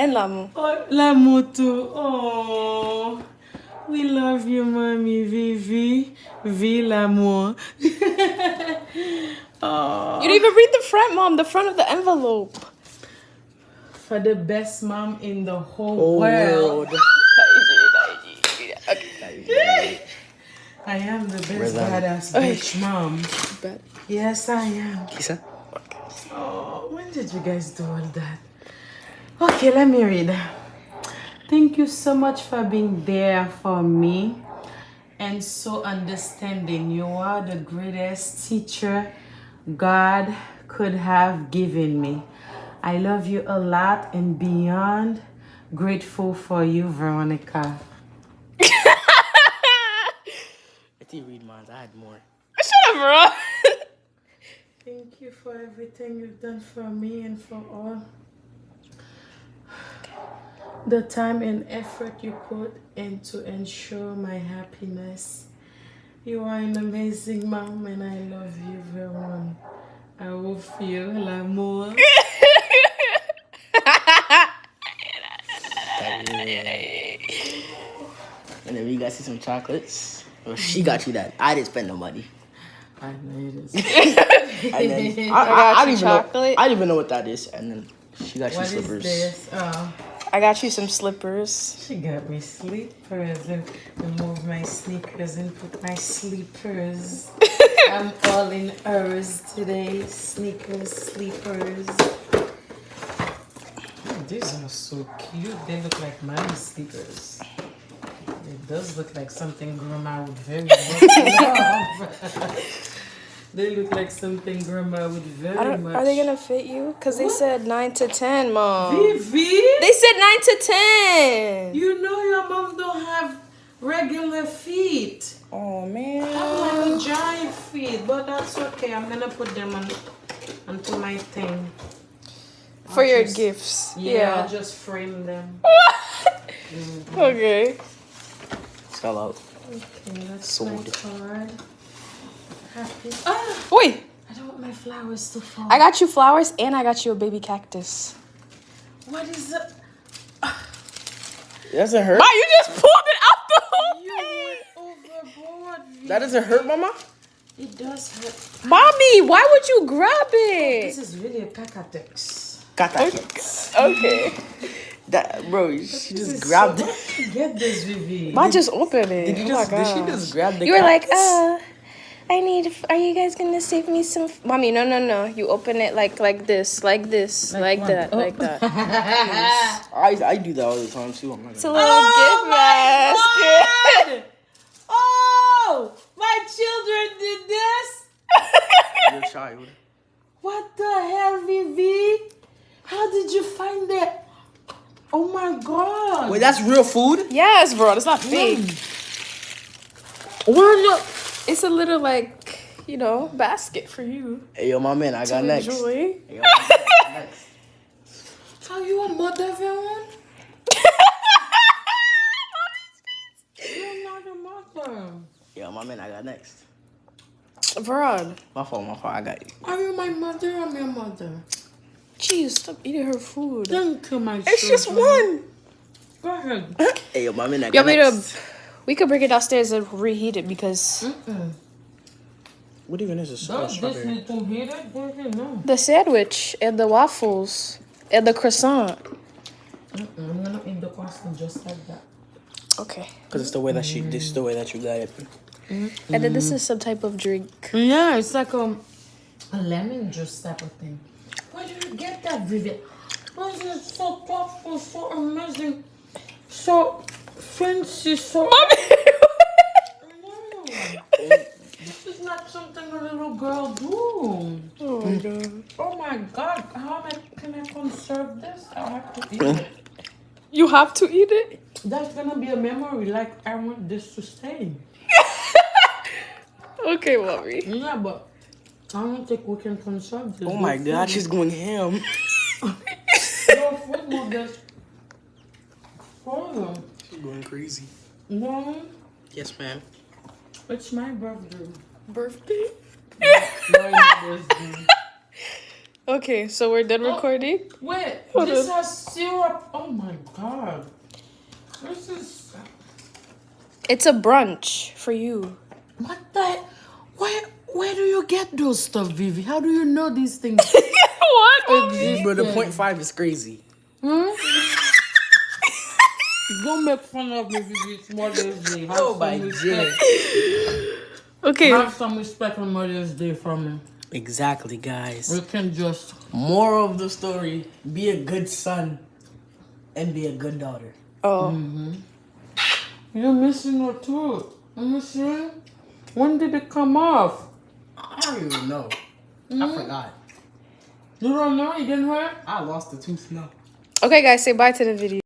and l'amour. Oh, l'amour too. Oh, we love you, mommy. Vivi, l'amour. Oh. You didn't even read the front, Mom. The front of the envelope. For the best mom in the whole world. I am the best badass bitch mom. Yes, I am. Kisa? Oh, when did you guys do all that? Okay, let me read. Thank you so much for being there for me and so understanding. You are the greatest teacher God could have given me. I love you a lot and beyond grateful for you, Veronica. I didn't read mine. I had more. Shut up, bro. Thank you for everything you've done for me and for all the time and effort you put in to ensure my happiness. You are an amazing mom and I love you, Veron. I will feel l'amour. And then we got some chocolates. Well, she got you that. I didn't spend no money. I know it is. And then I don't even chocolate. know. I don't even know what that is. And then she got you What slippers. is this? Oh, I got you some slippers. she got me slippers and remove my sneakers and put my slippers. I'm all in hers today. Sneakers, slippers. Oh, these are so cute. They look like my slippers. It does look like something Grandma would very much love. They look like something Grandma would very much. Are they gonna fit you? Cause they said 9 to 10, Mom. Vivi? They said 9 to 10. You know your mom don't have regular feet. Oh man. I have like a giant feet, but that's okay. I'm gonna put them onto my thing. For your just- gifts. Yeah, I'll just frame them. Okay. Sell out. Okay, that's Sold. my card. Happy. Ah! Wait. I don't want my flowers to fall. I got you flowers and I got you a baby cactus. What is it? That doesn't hurt? Mom, you just pulled it out the whole You thing. went overboard. Vivi. That doesn't hurt, Mama? It does hurt. Mommy, why would you grab This it? is really a cacatex. Okay. That, bro, she This just is grabbed so, it. where did you get this, Vivi? Mom just opened it. Did you Oh my just? Did she gosh. just grab the? You were like, cactus? are you guys gonna save me some? Mommy, no. You open it like this, like what? that, Oh. like that. I do that all the time too. I'm not It's a gonna. little gift basket. Oh, my children did this? You're a child. What the hell, Vivi? How did you find that? Oh my God. Wait, that's real food? Yes, bro. It's not fake. What? It's a little basket for you Hey, yo, my man, I to got next. enjoy. Hey, yo, my man, I got next. Are you a mother, Veron? You're not a mother. Yo, my man, I got next. Veron, My fault, I got you. Are you my mother or my mother? jeez, stop eating her food. Thank you, my It's just children. one. Go ahead. Hey, yo, my man, I You got want me next. we could bring it downstairs and reheat it because What even is this? Oh, Does this strawberry. need to heat it? Go ahead, no. the sandwich and the waffles and the croissant. I'm gonna eat the croissant just like that. Okay. Because it's the way that this is the way that you got it. And then this is some type of drink. Yeah, it's like a lemon juice type of thing. Where did you get that, Vivian? Oh, this is so thoughtful, so amazing, so fancy, so... No, this is not something a little girl do. Oh my god. Oh my God, can I conserve this? I have to eat it. You have to eat it? That's gonna be a memory, like I want this to stay. Okay, mommy. Yeah, but I don't think we can conserve this. Oh my God, she's going ham. Your food will get spoiled. She's going crazy. No, Yes, ma'am. it's my birthday. Birthday? My birthday. Okay, so we're done recording. Wait, Hold this on. has syrup. Oh my god. This is... It's a brunch for you. What the... Where do you get those stuff, Vivi? How do you know these things What? exist? Bro, the 0.5 is crazy. Don't make fun of me, Vivi. It's Mother's Day. Have Oh some my respect. Okay. Have some respect on Mother's Day from me. Exactly, guys. We can just... Moral of the story: be a good son and be a good daughter. Oh. You're missing your tooth. You missing? When did it come off? I don't even know. I forgot. You don't know? It didn't hurt? I lost the tooth now. Okay, guys, say bye to the video.